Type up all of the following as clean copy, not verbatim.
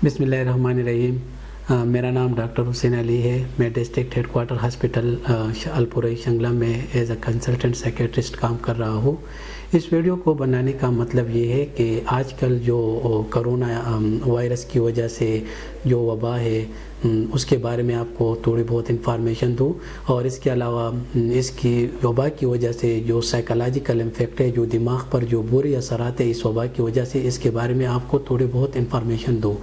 बिस्मिल्लाहिर्रहमानिर्रहीम। मेरा नाम डॉक्टर हुसैन अली है। मैं डिस्ट्रिक्ट हेडक्वार्टर हॉस्पिटल अलपुरई शंगला में एज अ कंसल्टेंट साइकेट्रिस्ट काम कर रहा हूँ। इस वीडियो को बनाने का मतलब ये है कि आजकल जो कोरोना वायरस की वजह से जो वबा है उसके बारे में आपको थोड़ी बहुत इन्फॉर्मेशन दूँ, और इसके अलावा इसकी वबा की वजह से जो साइकोलॉजिकल इम्फेक्ट है, जो दिमाग पर जो बुरी असरात है इस वबा की वजह से, इसके बारे में आपको थोड़ी बहुत इन्फॉर्मेशन दूँ।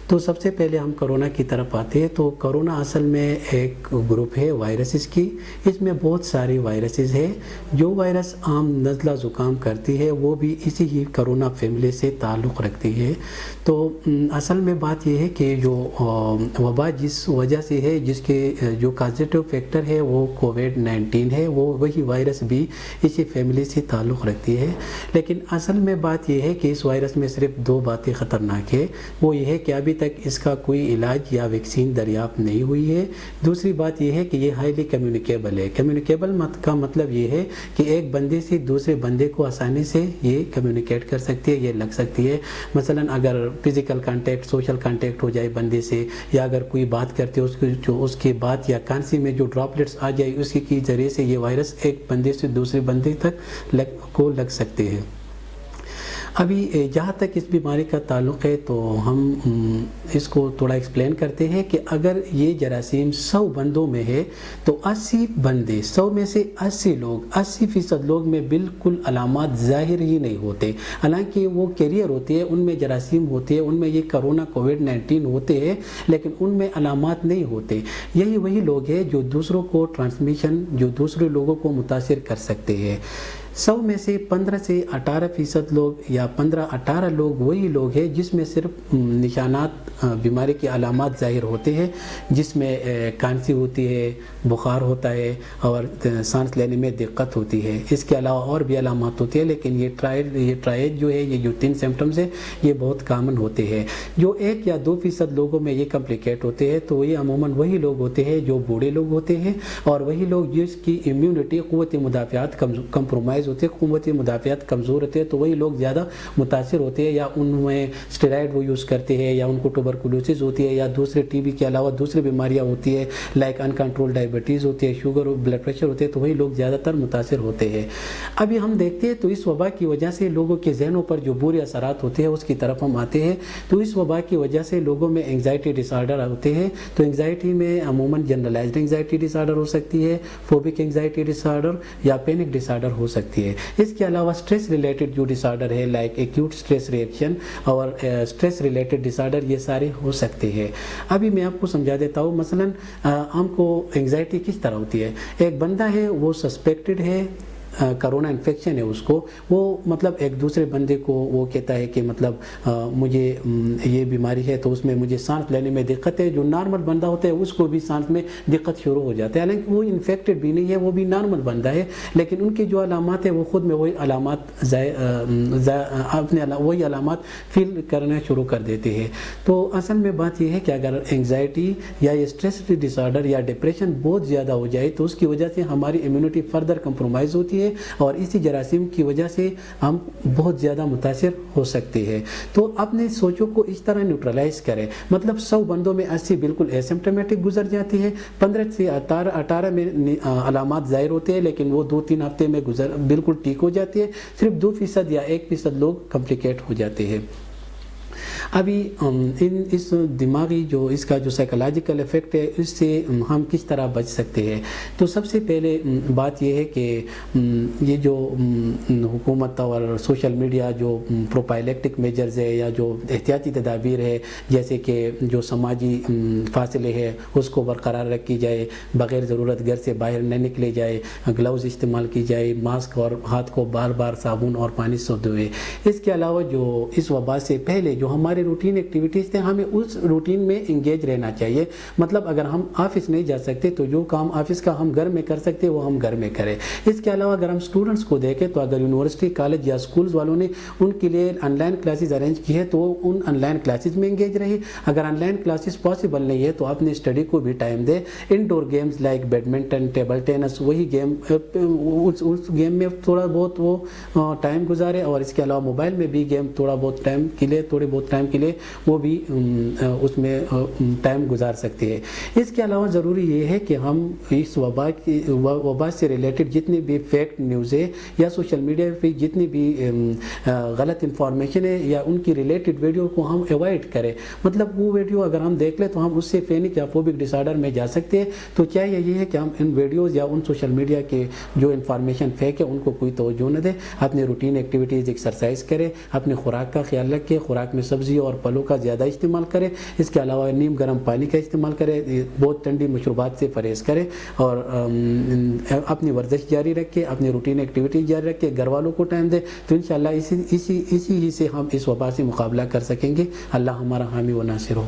तो सबसे पहले हम कोरोना की तरफ आते हैं। तो कोरोना असल में एक ग्रुप है वायरसेस की। इसमें बहुत सारी वायरसेस है। जो वायरस आम नज़ला ज़ुकाम करती है वो भी इसी ही कोरोना फैमिली से ताल्लुक़ रखती है। तो असल में बात यह है कि जो वबा जिस वजह से है, जिसके जो पॉजिटिव फैक्टर है वो कोविड-19 है, वो वही वायरस भी इसी फैमिली से ताल्लुक़ रखती है। लेकिन असल में बात यह है कि इस वायरस में सिर्फ दो बातें ख़तरनाक है। वो ये है कि अभी तक इसका कोई इलाज या वैक्सीन दरियाफ्त नहीं हुई है। दूसरी बात यह है कि ये हाईली कम्युनिकेबल है। कम्युनिकेबल का मतलब ये है कि एक बंदे से दूसरे बंदे को आसानी से ये कम्युनिकेट कर सकती है, ये लग सकती है। मसलन अगर फिज़िकल कांटेक्ट, सोशल कांटेक्ट हो जाए बंदे से, या अगर कोई बात करते हो उसके बात या खांसी में जो ड्रॉपलेट्स आ जाए उसी के ज़रिए से ये वायरस एक बंदे से दूसरे बंदे तक लग सकते हैं। अभी जहाँ तक इस बीमारी का ताल्लुक़ है तो हम इसको थोड़ा एक्सप्लेन करते हैं कि अगर ये जरासीम 100 बंदों में है तो 80 बंदे, 100 में से 80 लोग, 80% लोग में बिल्कुल अलामात ज़ाहिर ही नहीं होते। हालांकि वो कैरियर होती है, उनमें जरासीम होती है, उनमें ये कोरोना कोविड-19 होते हैं, लेकिन उनमें अलामात नहीं होते। यही वही लोग हैं जो दूसरों को ट्रांसमिशन, जो दूसरे लोगों को मुतासिर कर सकते हैं। 100 में से 15 से 18% लोग या 15-18 लोग वही लोग हैं जिसमें सिर्फ निशानात, बीमारी की अलामात ज़ाहिर होते हैं, जिसमें खांसी होती है, बुखार होता है और सांस लेने में दिक्कत होती है। इसके अलावा और भी अलामात होती है, लेकिन ये ट्रायड जो है, ये जो 3 सिम्टम्स है, ये बहुत कामन होते हैं। जो 1 या 2% लोगों में ये कम्प्लिकेट होते हैं, तो ये अमूमन वही लोग होते हैं जो बूढ़े लोग होते हैं, और वही लोग जिसकी इम्यूनिटी, क़ुव्वत मुदाफ़ियात कंप्रोमाइज़ होते हैं, क़ुव्वत मुदाफ़ियात कमज़ोर होते हैं, तो वही लोग ज़्यादा मुतासिर होते हैं, या उनमें स्टेरॉइड वो यूज़ करते हैं, या उनको ट्यूबरकुलोसिस होती है, या दूसरे टीबी के अलावा दूसरी बीमारियां होती है, लाइक अनकंट्रोल्ड डायबिटीज़ होती है, शुगर और ब्लड प्रेशर होते हैं, तो वही लोग ज़्यादातर मुतासिर होते हैं। अभी हम देखते हैं तो इस वबा की वजह से लोगों के जहनों पर जो बुरे असरात होते हैं उसकी तरफ हम आते हैं। तो इस वबा की वजह से लोगों में एंग्जाइटी डिसऑर्डर होते हैं। तो एंग्जाइटी में अमूमन जनरलाइज्ड एंग्जाइटी डिसऑर्डर हो सकती है, फोबिक एंग्जाइटी डिसऑर्डर या पैनिक डिसऑर्डर हो सकती है। इसके अलावा स्ट्रेस रिलेटेड जो डिसऑर्डर है, लाइक एक्यूट स्ट्रेस रिएक्शन और स्ट्रेस रिलेटेड डिसऑर्डर, ये सारे हो सकते हैं। अभी मैं आपको समझा देता हूँ। मसलन हमको एंग्जाइटी किस तरह होती है। एक बंदा है, वो सस्पेक्टेड है कोरोना इन्फेक्शन है उसको, वो मतलब एक दूसरे बंदे को वो कहता है कि मतलब मुझे ये बीमारी है, तो उसमें मुझे सांस लेने में दिक्कत है। जो नॉर्मल बंदा होता है उसको भी सांस में दिक्कत शुरू हो जाता है, हालांकि वो इन्फेक्टेड भी नहीं है, वो भी नॉर्मल बंदा है, लेकिन उनकी जो अलामात है वो खुद में वही अलामात अपने वही अलामात फील करना शुरू कर देते हैं। तो असल में बात यह है कि अगर एंग्जाइटी या ये स्ट्रेस डिसऑर्डर या डिप्रेशन बहुत ज़्यादा हो जाए तो उसकी वजह से हमारी इम्यूनिटी फर्दर कंप्रोमाइज़ होती है, और इसी जरासीम की वजह से हम बहुत ज़्यादा मुतासिर हो सकते हैं। तो अपने सोचों को इस तरह न्यूट्रलाइज करें। मतलब 100 बंदों में 80 बिल्कुल एसिम्प्टोमेटिक गुजर जाती है, 15 से 18 में अलामात ज़ाहिर होते हैं, लेकिन वो 2-3 हफ्ते में बिल्कुल ठीक हो जाती है। सिर्फ 2% या 1% लोग कम्प्लिकेट हो जाते हैं। अभी इस दिमागी जो इसका जो साइकोलॉजिकल इफ़ेक्ट है, इससे हम किस तरह बच सकते हैं। तो सबसे पहले बात यह है कि ये जो हुकूमत और सोशल मीडिया जो प्रोफाइलेक्टिक मेजर्स है या जो एहतियाती तदाबीर है, जैसे कि जो समाजी फासले है उसको बरकरार रखी जाए, बग़ैर ज़रूरत घर से बाहर न निकले जाए, ग्लव्स इस्तेमाल की जाए, मास्क और हाथ को बार बार साबुन और पानी से धोए। इसके अलावा जो इस वबा से पहले जो हमारे रूटीन एक्टिविटीज़ थे, हमें उस रूटीन में इंगेज रहना चाहिए। मतलब अगर हम ऑफिस नहीं जा सकते तो जो काम ऑफिस का हम घर में कर सकते वो हम घर में करें। इसके अलावा अगर हम स्टूडेंट्स को देखें तो अगर यूनिवर्सिटी, कॉलेज या स्कूल्स वालों ने उनके लिए ऑनलाइन क्लासेस अरेंज की है तो उन ऑनलाइन क्लासेस में इंगेज रहे। अगर ऑनलाइन क्लासेस पॉसिबल नहीं है तो अपनी स्टडी को भी टाइम दे। Indoor games like badminton, table tennis, वही गेम उस गेम में थोड़ा बहुत वो टाइम गुजारे, और इसके अलावा मोबाइल में भी गेम थोड़ा बहुत टाइम के लिए थोड़े بہت ٹائم کے لیے وہ بھی اس میں ٹائم گزار سکتے ہیں۔ اس کے علاوہ ضروری یہ ہے کہ ہم اس وبا سے ریلیٹڈ جتنی بھی فیکٹ نیوز ہے یا سوشل میڈیا پہ جتنی بھی غلط انفارمیشن ہے یا ان کی ریلیٹڈ ویڈیو کو ہم اوائڈ کریں۔ مطلب وہ ویڈیو اگر ہم دیکھ لیں تو ہم اس سے پینک یا فوبک ڈس آرڈر میں جا سکتے ہیں۔ تو چاہیے یہ ہے کہ ہم ان ویڈیوز یا ان سوشل میڈیا کے جو انفارمیشن فیک ہے ان کو کوئی توجہ نہ دیں، اپنے روٹین ایکٹیویٹیز ایکسرسائز کریں، اپنے خوراک کا خیال رکھیں، خوراک میں سبزی اور پھلوں کا زیادہ استعمال کریں، اس کے علاوہ نیم گرم پانی کا استعمال کریں، بہت ٹھنڈی مشروبات سے پرہیز کریں اور اپنی ورزش جاری رکھیں، اپنی روٹین ایکٹیویٹیز جاری رکھیں، گھر والوں کو ٹائم دیں۔ تو انشاءاللہ اسی ہی سے ہم اس وبا سے مقابلہ کر سکیں گے۔ اللہ ہمارا حامی و ناصر ہو۔